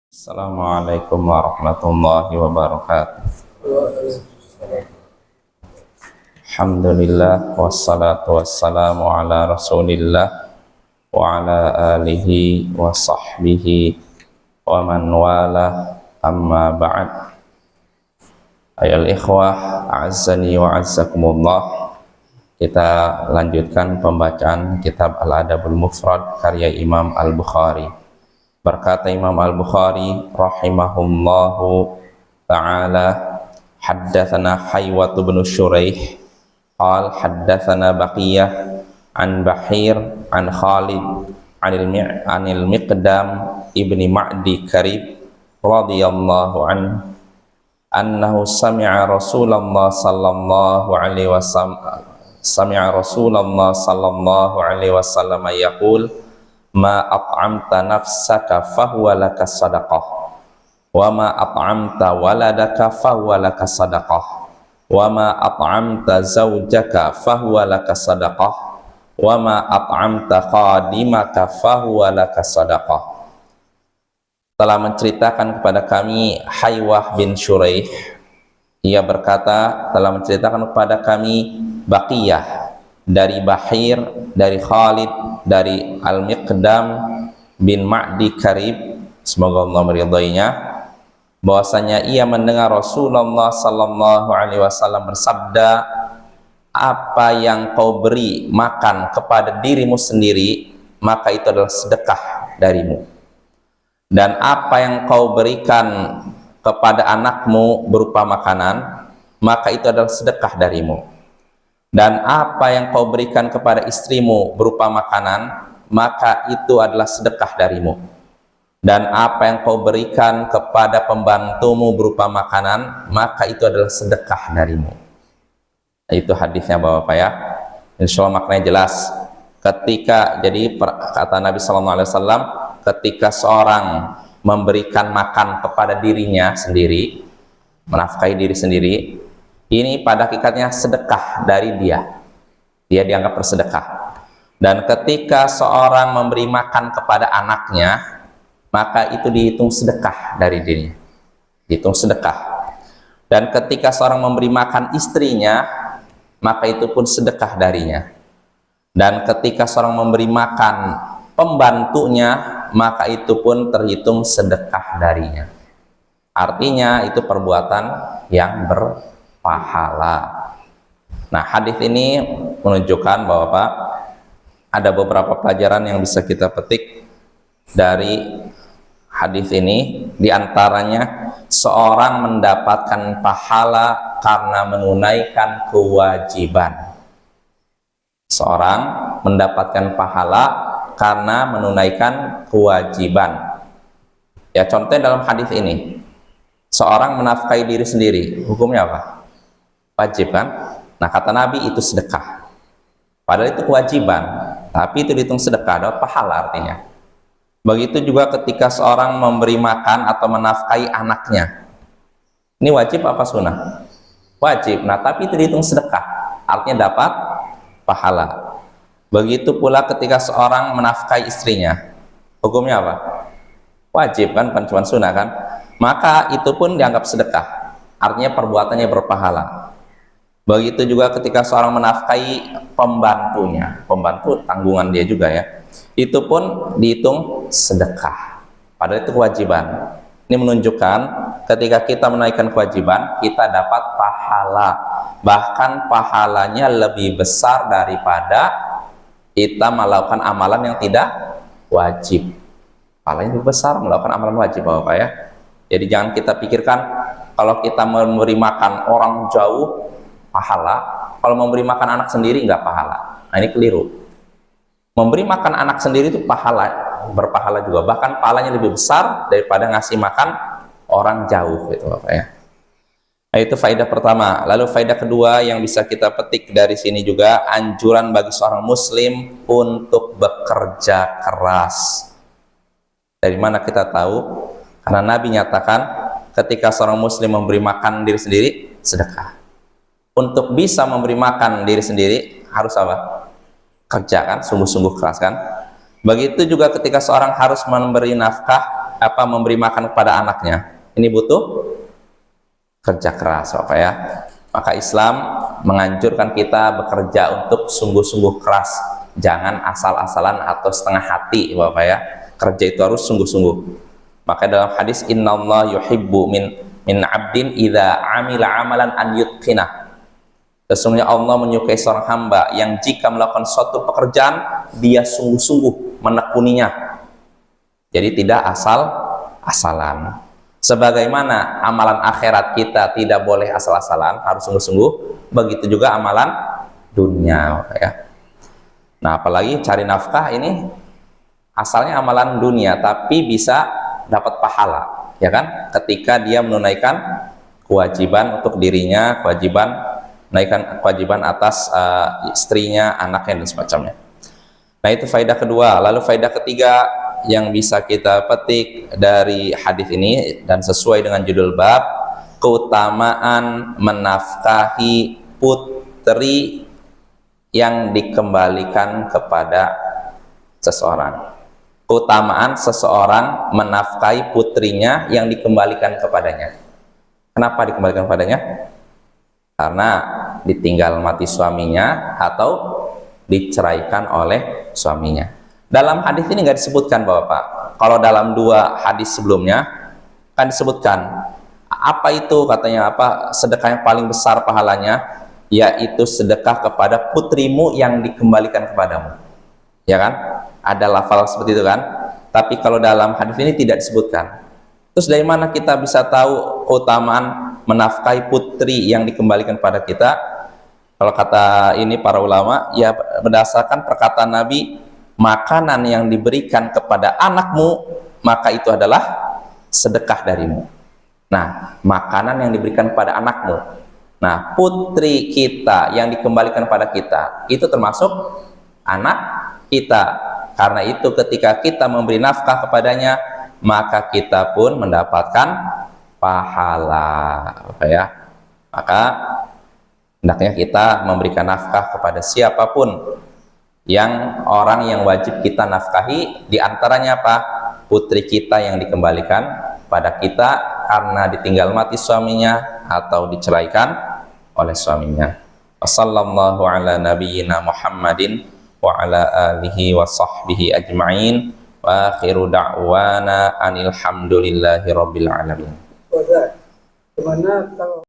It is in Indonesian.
Assalamualaikum warahmatullahi wabarakatuh. Alhamdulillah wassalatu wassalamu ala Rasulillah wa ala alihi wa sahbihi wa man wala, amma ba'd. Ayol ikhwah, a'azzani wa a'azzakumullah. Kita lanjutkan pembacaan kitab Al-Adabul Mufrad karya Imam Al-Bukhari. Berkata Imam Al-Bukhari rahimahullahu ta'ala, haddatsana Haywat bin Shuraih qal haddatsana Baqiyah an Bahir an Khalid anil Miqdam ibni Ma'di Karib radhiyallahu anhu sami'a Rasulullah sallallahu alaihi wasallam yaqul ma at'amta nafsaka fahuwa laka sadaqah wa ma at'amta waladaka fahuwa laka sadaqah wa ma at'amta zawjaka fahuwa laka sadaqah wa ma at'amta khadimaka fahuwa laka sadaqah. Telah menceritakan kepada kami Haywah bin Shuraih, ia berkata telah menceritakan kepada kami Baqiyah dari Bahir, dari Khalid, dari Al-Miqdam bin Ma'di Karib, semoga Allah meridainya, bahwasanya ia mendengar Rasulullah sallallahu alaihi wasallam bersabda, apa yang kau beri makan kepada dirimu sendiri, maka itu adalah sedekah darimu, dan apa yang kau berikan kepada anakmu berupa makanan, maka itu adalah sedekah darimu, dan apa yang kau berikan kepada istrimu berupa makanan, maka itu adalah sedekah darimu, dan apa yang kau berikan kepada pembantumu berupa makanan, maka itu adalah sedekah darimu. Itu hadisnya Bapak ya. Insyaallah maknanya jelas. Jadi kata Nabi SAW, ketika seorang memberikan makan kepada dirinya sendiri, menafkahi diri sendiri, ini pada hakikatnya sedekah dari dia dianggap bersedekah. Dan ketika seorang memberi makan kepada anaknya, maka itu dihitung sedekah dari dirinya, dihitung sedekah. Dan ketika seorang memberi makan istrinya, maka itu pun sedekah darinya. Dan ketika seorang memberi makan pembantunya, maka itu pun terhitung sedekah darinya. Artinya itu perbuatan yang berpahala. Nah, hadis ini menunjukkan bahwa ada beberapa pelajaran yang bisa kita petik dari hadis ini. Di antaranya, seorang mendapatkan pahala karena menunaikan kewajiban. Seorang mendapatkan pahala karena menunaikan kewajiban. Ya, contohnya dalam hadis ini, seorang menafkahi diri sendiri, hukumnya apa? Wajib kan? Nah, kata Nabi itu sedekah. Padahal itu kewajiban, tapi itu dihitung sedekah, adalah pahala artinya. Begitu juga ketika seorang memberi makan atau menafkahi anaknya. Ini wajib apa sunnah? Wajib. Nah, tapi itu dihitung sedekah, artinya dapat pahala. Begitu pula ketika seorang menafkahi istrinya, hukumnya apa? Wajib kan, bukan cuma sunnah kan? Maka itu pun dianggap sedekah, artinya perbuatannya berpahala. Begitu juga ketika seorang menafkahi pembantunya, pembantu tanggungan dia juga ya, itu pun dihitung sedekah, padahal itu kewajiban. Ini menunjukkan ketika kita menaikkan kewajiban, kita dapat pahala, bahkan pahalanya lebih besar daripada kita melakukan amalan yang tidak wajib. Pahalanya lebih besar melakukan amalan wajib Bapak ya. Jadi jangan kita pikirkan kalau kita memberi makan orang jauh pahala, kalau memberi makan anak sendiri nggak pahala. Nah, ini keliru. Memberi makan anak sendiri itu pahala, berpahala juga, bahkan pahalanya lebih besar daripada ngasih makan orang jauh gitu Bapak ya. Nah, itu faedah pertama. Lalu faedah kedua yang bisa kita petik dari sini juga, anjuran bagi seorang muslim untuk bekerja keras. Dari mana kita tahu? Karena Nabi nyatakan ketika seorang muslim memberi makan diri sendiri, sedekah. Untuk bisa memberi makan diri sendiri harus apa? Kerja kan, sungguh-sungguh keras kan. Begitu juga ketika seorang harus memberi nafkah memberi makan kepada anaknya, ini butuh kerja keras, Bapak ya. Maka Islam menganjurkan kita bekerja untuk sungguh-sungguh keras, jangan asal-asalan atau setengah hati, Bapak ya. Kerja itu harus sungguh-sungguh. Maka dalam hadis innallaha yuhibbu min abdin idza amila amalan an yutqinah. Sesungguhnya Allah menyukai seorang hamba yang jika melakukan suatu pekerjaan dia sungguh-sungguh menekuninya. Jadi tidak asal-asalan. Sebagaimana amalan akhirat kita tidak boleh asal-asalan, harus sungguh-sungguh, begitu juga amalan dunia ya. Nah, apalagi cari nafkah ini asalnya amalan dunia tapi bisa dapat pahala, ya kan? Ketika dia menunaikan kewajiban untuk dirinya, menunaikan kewajiban atas istrinya, anaknya dan semacamnya. Nah, itu faedah kedua. Lalu faedah ketiga yang bisa kita petik dari hadis ini dan sesuai dengan judul bab, keutamaan menafkahi putri yang dikembalikan kepada seseorang. Keutamaan seseorang menafkahi putrinya yang dikembalikan kepadanya. Kenapa dikembalikan kepadanya? Karena ditinggal mati suaminya atau diceraikan oleh suaminya. Dalam hadis ini nggak disebutkan, Bapak. Kalau dalam dua hadis sebelumnya kan disebutkan apa itu, katanya apa, sedekah yang paling besar pahalanya, yaitu sedekah kepada putrimu yang dikembalikan kepadamu, ya kan? Ada lafal seperti itu kan? Tapi kalau dalam hadis ini tidak disebutkan. Terus dari mana kita bisa tahu keutamaan menafkahi putri yang dikembalikan pada kita? Kalau kata ini para ulama, ya berdasarkan perkataan Nabi, makanan yang diberikan kepada anakmu maka itu adalah sedekah darimu. Nah, makanan yang diberikan kepada anakmu, nah putri kita yang dikembalikan pada kita itu termasuk anak kita. Karena itu ketika kita memberi nafkah kepadanya maka kita pun mendapatkan pahala, ya. Maka hendaknya kita memberikan nafkah kepada siapapun yang orang yang wajib kita nafkahi, diantaranya apa? Putri kita yang dikembalikan pada kita karena ditinggal mati suaminya atau diceraikan oleh suaminya. Wassallallahu ala nabiyyina Muhammadin wa ala alihi wa sahbihi ajma'in wa akhiru da'wana anil hamdulillahi rabbil alamin. Gimana kalau